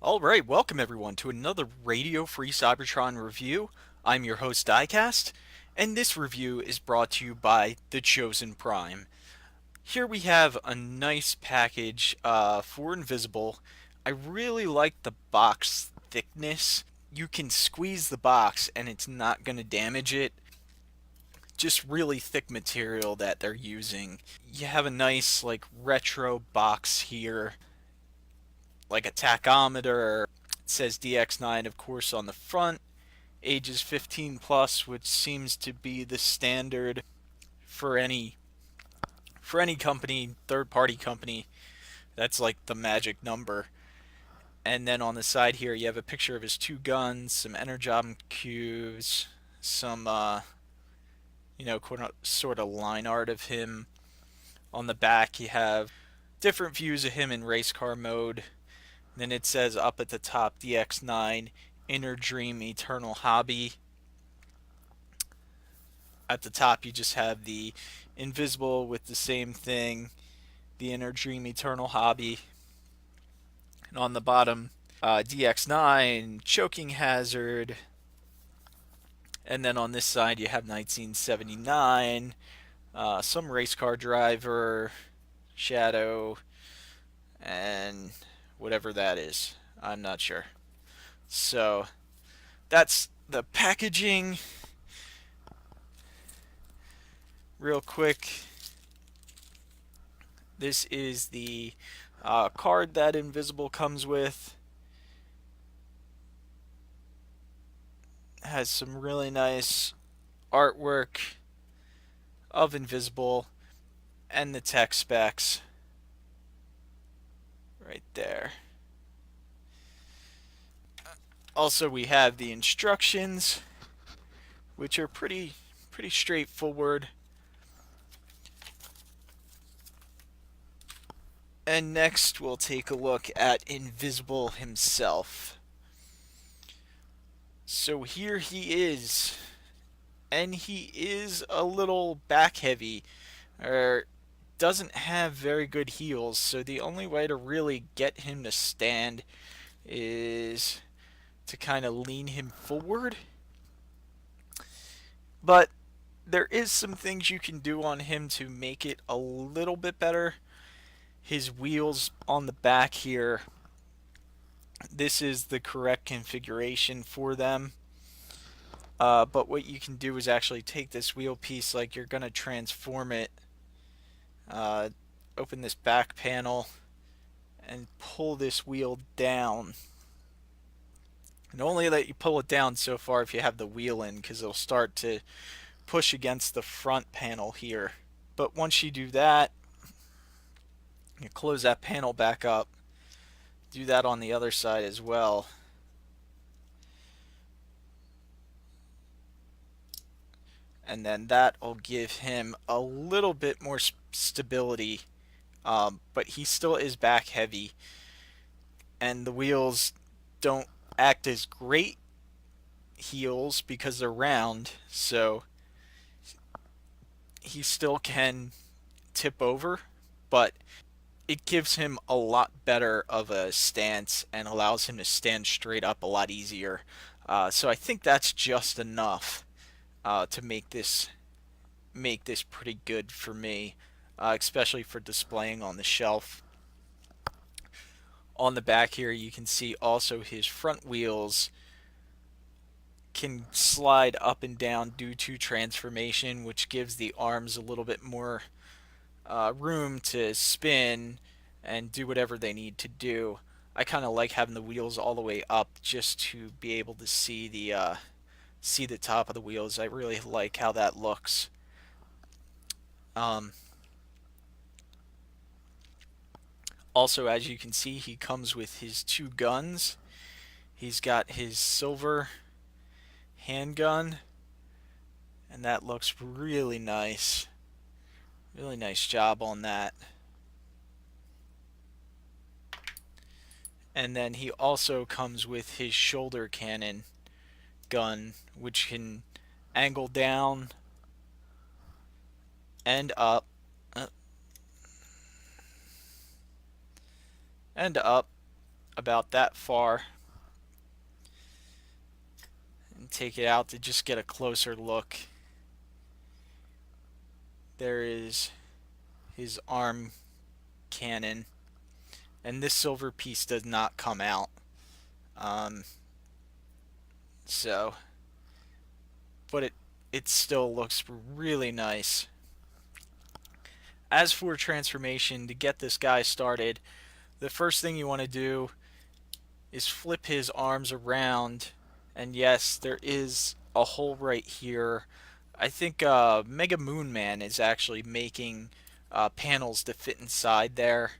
Alright, welcome everyone to another Radio Free Cybertron review. I'm your host Diecast, and this review is brought to you by The Chosen Prime. Here we have a nice package for Invisible. I really like the box thickness. You can squeeze the box and it's not going to damage it. Just really thick material that they're using. You have a nice retro box here, like a tachometer. It says DX9, of course, on the front. Ages 15 plus, which seems to be the standard for any company, third-party company. That's like the magic number. And then on the side here, you have a picture of his two guns, some energon cubes, some sort of line art of him. On the back, you have different views of him in race car mode. Then it says up at the top, DX9, Inner Dream, Eternal Hobby. At the top, you just have the Invisible with the same thing, the Inner Dream, Eternal Hobby. And on the bottom, DX9, Choking Hazard. And then on this side, you have 1979, some race car driver, Shadow, and whatever that is. I'm not sure. So that's the packaging. Real quick, this is the card that Invisible comes with. Has some really nice artwork of Invisible and the tech specs right there. Also, we have the instructions, which are pretty straightforward. And next, we'll take a look at Invisible himself. So here he is, and he is a little back heavy, or doesn't have very good heels, so the only way to really get him to stand is to kind of lean him forward. But there is some things you can do on him to make it a little bit better. His wheels on the back here, this is the correct configuration for them. But what you can do is actually take this wheel piece, like you're going to transform it, open this back panel, and pull this wheel down. And only let you pull it down so far if you have the wheel in, because it'll start to push against the front panel here. But once you do that, you close that panel back up. Do that on the other side as well. And then that will give him a little bit more stability, but he still is back heavy, and the wheels don't act as great heels because they're round, so he still can tip over, but it gives him a lot better of a stance and allows him to stand straight up a lot easier. So I think that's just enough to make this pretty good for me, especially for displaying on the shelf. On the back here, you can see also his front wheels can slide up and down due to transformation, which gives the arms a little bit more room to spin and do whatever they need to do. I kind of like having the wheels all the way up just to be able to see the top of the wheels. I really like how that looks. Also, as you can see, he comes with his two guns. He's got his silver handgun, and that looks really nice. Really nice job on that. And then he also comes with his shoulder cannon gun, which can angle down and up, and up, about that far and take it out to just get a closer look. There is his arm cannon, and this silver piece does not come out. Um, so, but it still looks really nice. As for transformation, to get this guy started, the first thing you want to do is flip his arms around, and yes, there is a hole right here. I think Mega Moon Man is actually making panels to fit inside there.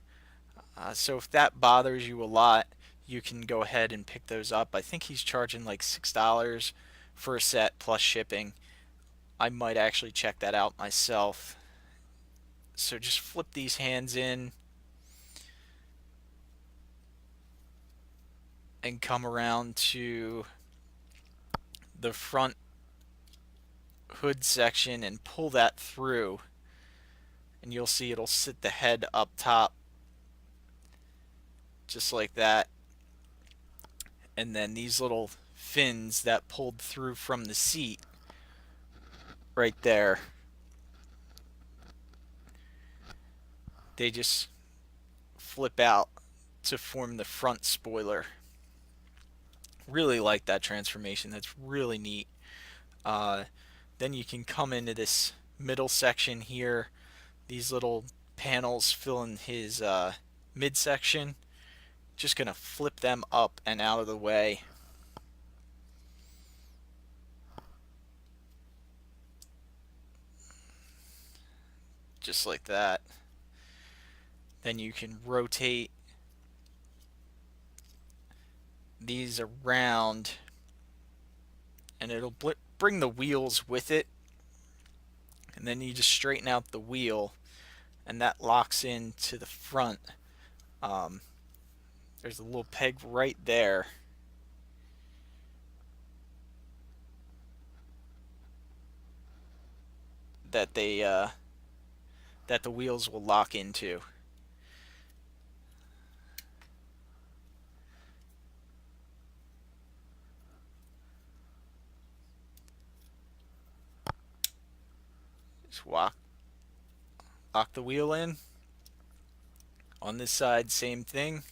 So if that bothers you a lot, you can go ahead and pick those up. I think he's charging like $6 for a set plus shipping. I might actually check that out myself. So just flip these hands in and come around to the front hood section and pull that through, and you'll see it'll sit the head up top just like that, and then these little fins that pulled through from the seat right there, they just flip out to form the front spoiler. Really like that transformation. That's really neat. Then you can come into this middle section here. These little panels fill in his midsection. Just gonna flip them up and out of the way. Just like that. Then you can rotate these around, and it'll bring the wheels with it, and then you just straighten out the wheel, and that locks into the front. There's a little peg right there that that the wheels will lock into. Just lock the wheel in. On this side, same thing.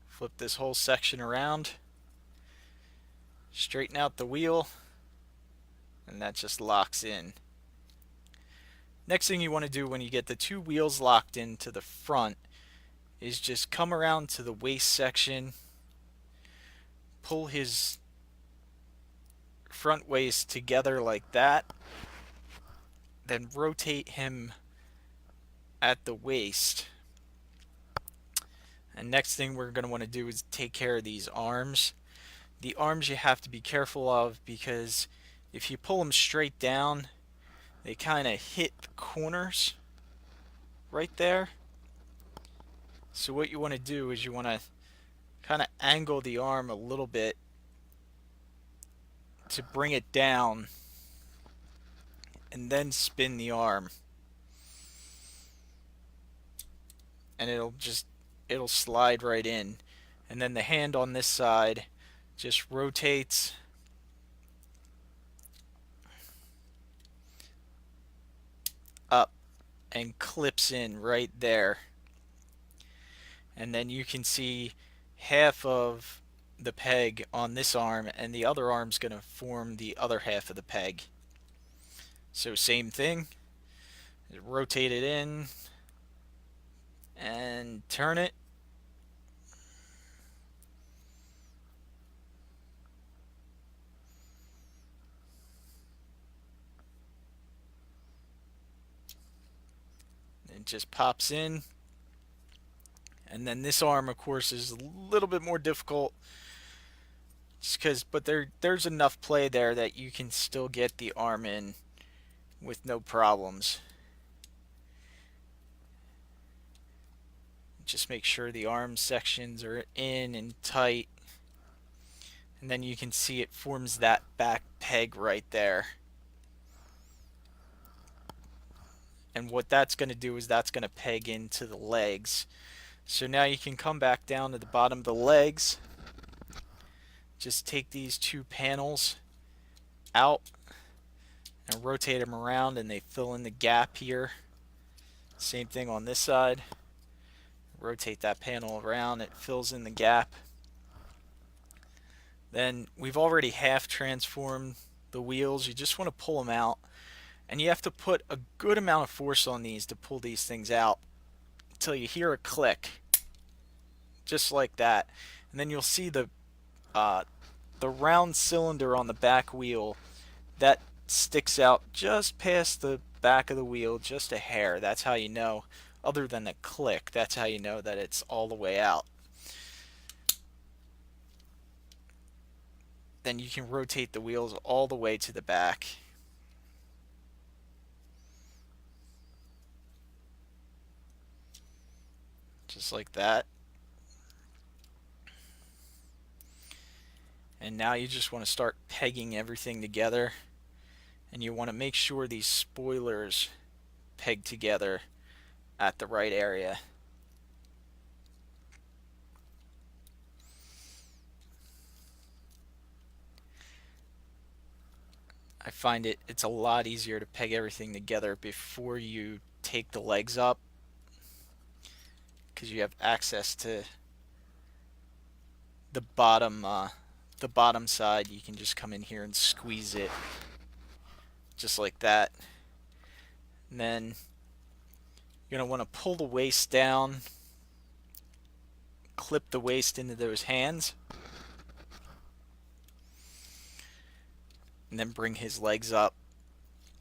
Flip this whole section around, straighten out the wheel, and that just locks in. Next thing you want to do when you get the two wheels locked into the front is just come around to the waist section, pull his front waist together like that, then rotate him at the waist. And next thing we're going to want to do is take care of these arms. The arms you have to be careful of, because if you pull them straight down, they kind of hit the corners right there. So what you want to do is you want to kind of angle the arm a little bit to bring it down, and then spin the arm, and it'll slide right in. And then the hand on this side just rotates up and clips in right there. And then you can see half of the peg on this arm, and the other arm's going to form the other half of the peg. So same thing, rotate it in and turn it. It just pops in. And then this arm, of course, is a little bit more difficult, just because, but there's enough play there that you can still get the arm in with no problems. Just make sure the arm sections are in and tight, and then you can see it forms that back peg right there. And what that's going to do is that's going to peg into the legs. So now you can come back down to the bottom of the legs. Just take these two panels out and rotate them around, and they fill in the gap here. Same thing on this side. Rotate that panel around, it fills in the gap. Then we've already half transformed the wheels. You just want to pull them out, and you have to put a good amount of force on these to pull these things out until you hear a click, just like that. And then you'll see the round cylinder on the back wheel that sticks out just past the back of the wheel, just a hair. That's how you know, other than a click, that's how you know that it's all the way out. Then you can rotate the wheels all the way to the back. Just like that. And now you just want to start pegging everything together. And you want to make sure these spoilers peg together at the right area. I find it's a lot easier to peg everything together before you take the legs up, because you have access to the bottom side. You can just come in here and squeeze it just like that. And then you're going to want to pull the waist down, clip the waist into those hands, and then bring his legs up,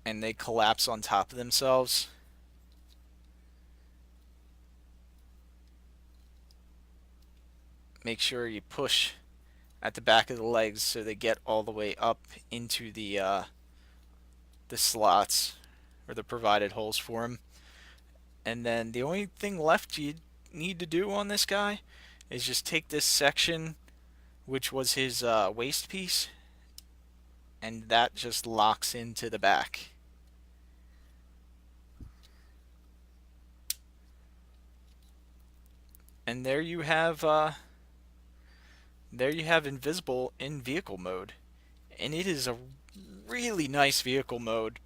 and they collapse on top of themselves. Make sure you push at the back of the legs so they get all the way up into the slots, or the provided holes for them. And then the only thing left you need to do on this guy is just take this section, which was his waist piece, and that just locks into the back. And there you have Invisible in vehicle mode, and it is a really nice vehicle mode.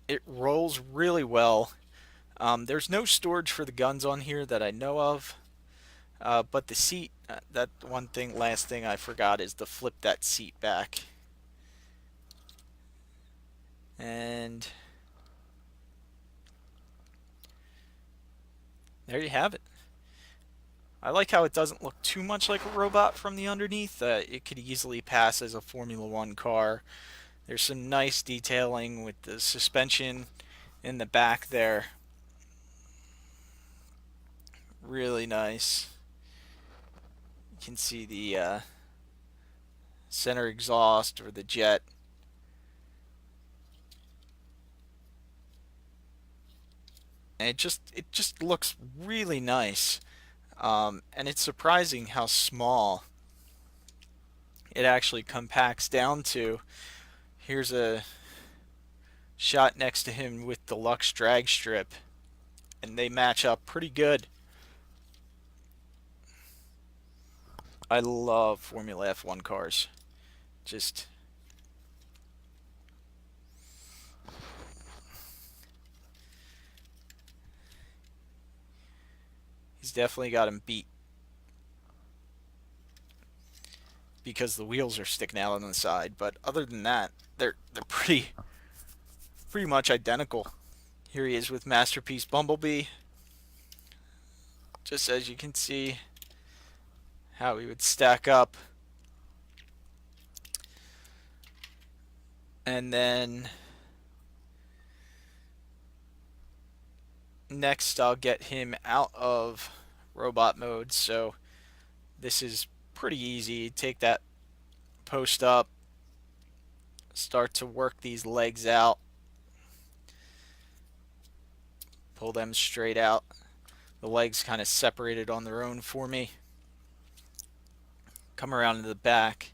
It rolls really well. There's no storage for the guns on here that I know of, but the seat, that last thing I forgot is to flip that seat back. And there you have it. I like how it doesn't look too much like a robot from the underneath. It could easily pass as a Formula One car. There's some nice detailing with the suspension in the back there. Really nice. You can see the center exhaust, or the jet. And it just looks really nice. And it's surprising how small it actually compacts down to. Here's a shot next to him with the Lux drag strip, and they match up pretty good. I love Formula F1 cars. Just he's definitely got him beat, because the wheels are sticking out on the side, but other than that, they're pretty much identical. Here he is with Masterpiece Bumblebee, just as you can see how he would stack up. And then next I'll get him out of robot mode, so this is pretty easy. Take that post up, start to work these legs out, pull them straight out. The legs kind of separated on their own for me. Come around to the back,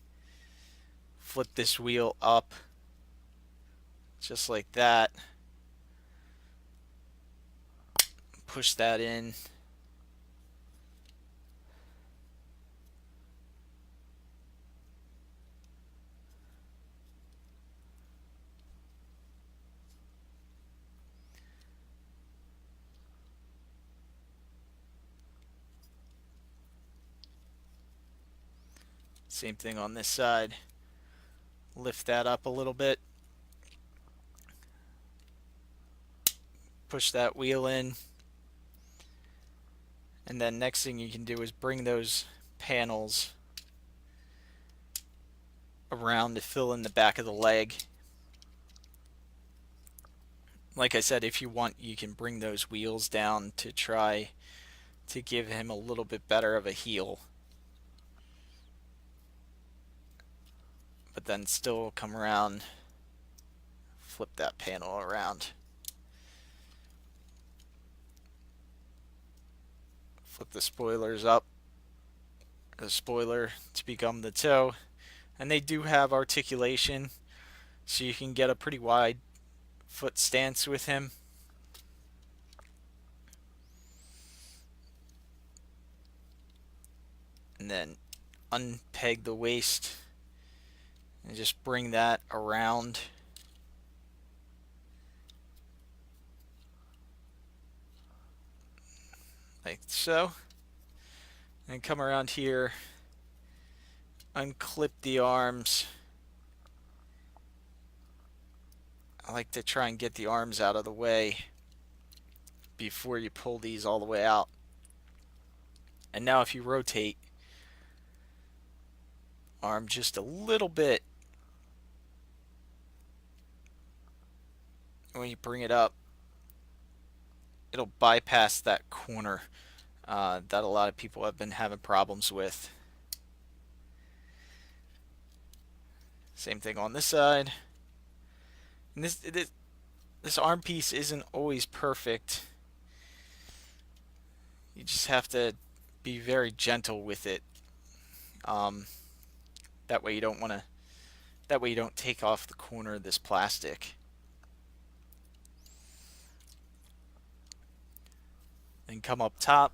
flip this wheel up just like that, push that in. Same thing on this side. Lift that up a little bit. Push that wheel in. And then next thing you can do is bring those panels around to fill in the back of the leg. Like I said, if you want, you can bring those wheels down to try to give him a little bit better of a heel. But then still come around, flip that panel around. Flip the spoilers up, the spoiler to become the toe. And they do have articulation, so you can get a pretty wide foot stance with him. And then unpeg the waist and just bring that around. Like so. And come around here, unclip the arms. I like to try and get the arms out of the way before you pull these all the way out. And now if you rotate arm just a little bit, when you bring it up, it'll bypass that corner that a lot of people have been having problems with. Same thing on this side. And this arm piece isn't always perfect. You just have to be very gentle with it. That way you don't take off the corner of this plastic. Then come up top,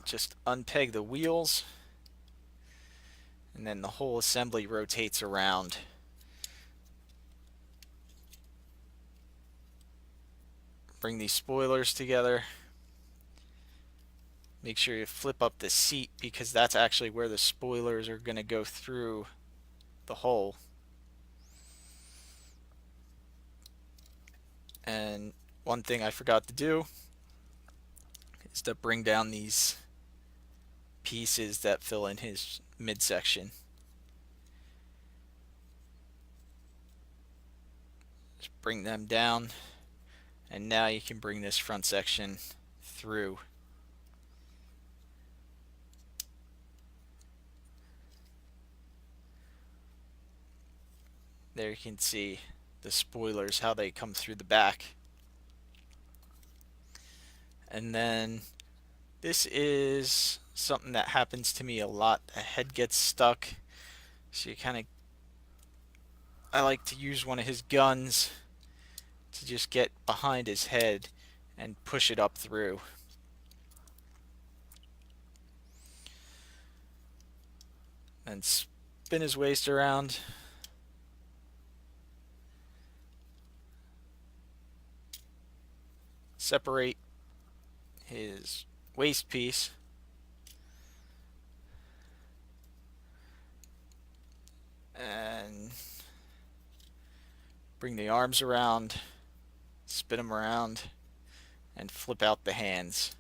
just unpeg the wheels, and then the whole assembly rotates around. Bring these spoilers together. Make sure you flip up the seat, because that's actually where the spoilers are going to go through the hole. And one thing I forgot to do is to bring down these pieces that fill in his midsection. Just bring them down, and now you can bring this front section through. There you can see the spoilers, how they come through the back. And then this is something that happens to me a lot. The head gets stuck, so I like to use one of his guns to just get behind his head and push it up through. And spin his waist around. Separate his waist piece. And bring the arms around, spin them around, and flip out the hands.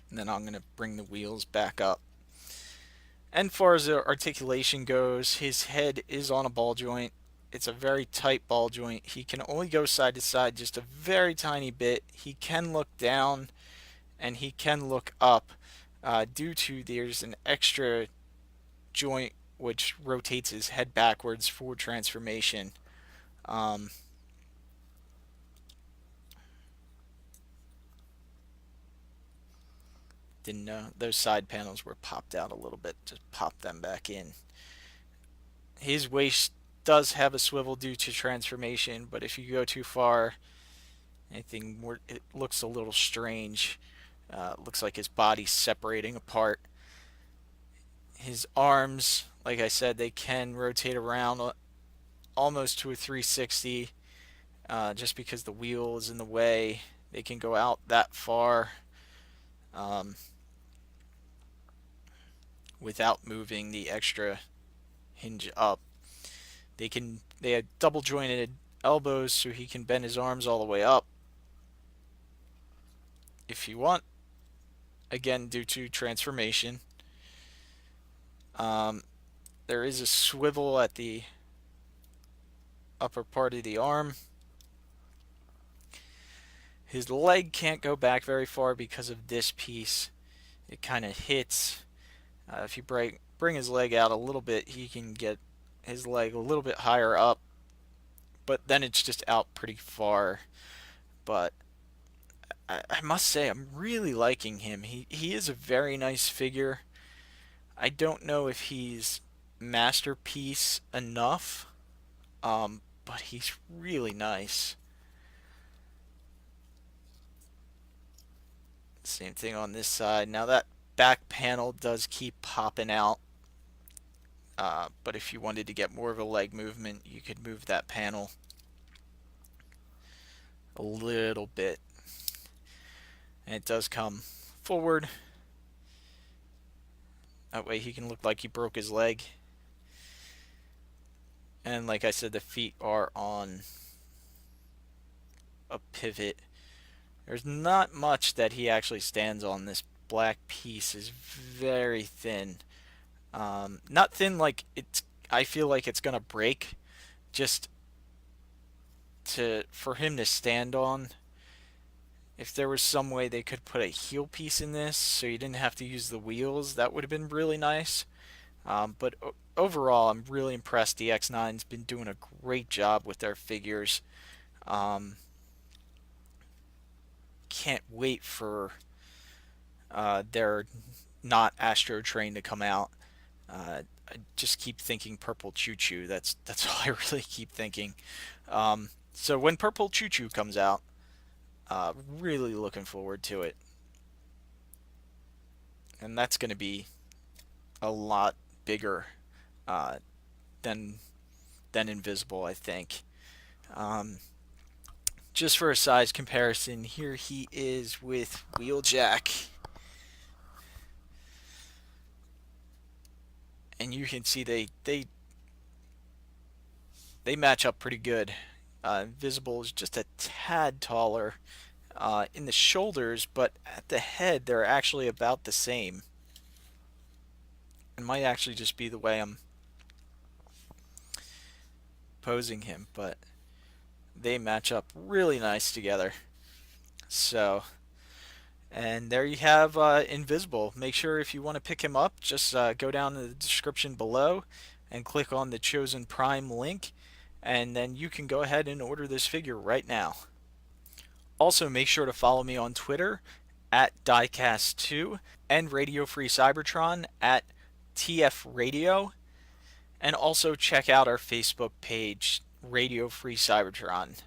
And then I'm going to bring the wheels back up. And far as the articulation goes, his head is on a ball joint. It's a very tight ball joint. He can only go side to side just a very tiny bit. He can look down and he can look up due to there's an extra joint which rotates his head backwards for transformation. Didn't know those side panels were popped out a little bit. Just pop them back in. His waist does have a swivel due to transformation, but if you go too far, anything more, it looks a little strange. Looks like his body's separating apart. His arms, like I said, they can rotate around almost to a 360, just because the wheel is in the way. They can go out that far um, without moving the extra hinge up. They have double jointed elbows, so he can bend his arms all the way up if you want. Again, due to transformation. There is a swivel at the upper part of the arm. His leg can't go back very far because of this piece. It kind of hits. If you bring his leg out a little bit, he can get his leg a little bit higher up, but then it's just out pretty far. But I must say, I'm really liking him. He is a very nice figure. I don't know if he's masterpiece enough, but he's really nice. Same thing on this side. Now that back panel does keep popping out, but if you wanted to get more of a leg movement, you could move that panel a little bit. And it does come forward. That way he can look like he broke his leg. And like I said, the feet are on a pivot. There's not much that he actually stands on. This black piece is very thin. Not thin like it's. I feel like it's gonna break. Just for him to stand on. If there was some way they could put a heel piece in this so you didn't have to use the wheels, that would have been really nice. But overall, I'm really impressed. DX9's been doing a great job with their figures. Can't wait for their not Astro Train to come out. I just keep thinking Purple Choo Choo. That's all I really keep thinking. So when Purple Choo Choo comes out, really looking forward to it. And that's going to be a lot bigger than Invisible, I think. Just for a size comparison, here he is with Wheeljack. And you can see they match up pretty good. Invisible is just a tad taller in the shoulders, but at the head they're actually about the same. It might actually just be the way I'm posing him, but they match up really nice together. So, and there you have Invisible. Make sure if you want to pick him up, just go down in the description below and click on the Chosen Prime link, and then you can go ahead and order this figure right now. Also, make sure to follow me on Twitter at Diecast2 and Radio Free Cybertron at TF Radio, and also check out our Facebook page, Radio Free Cybertron.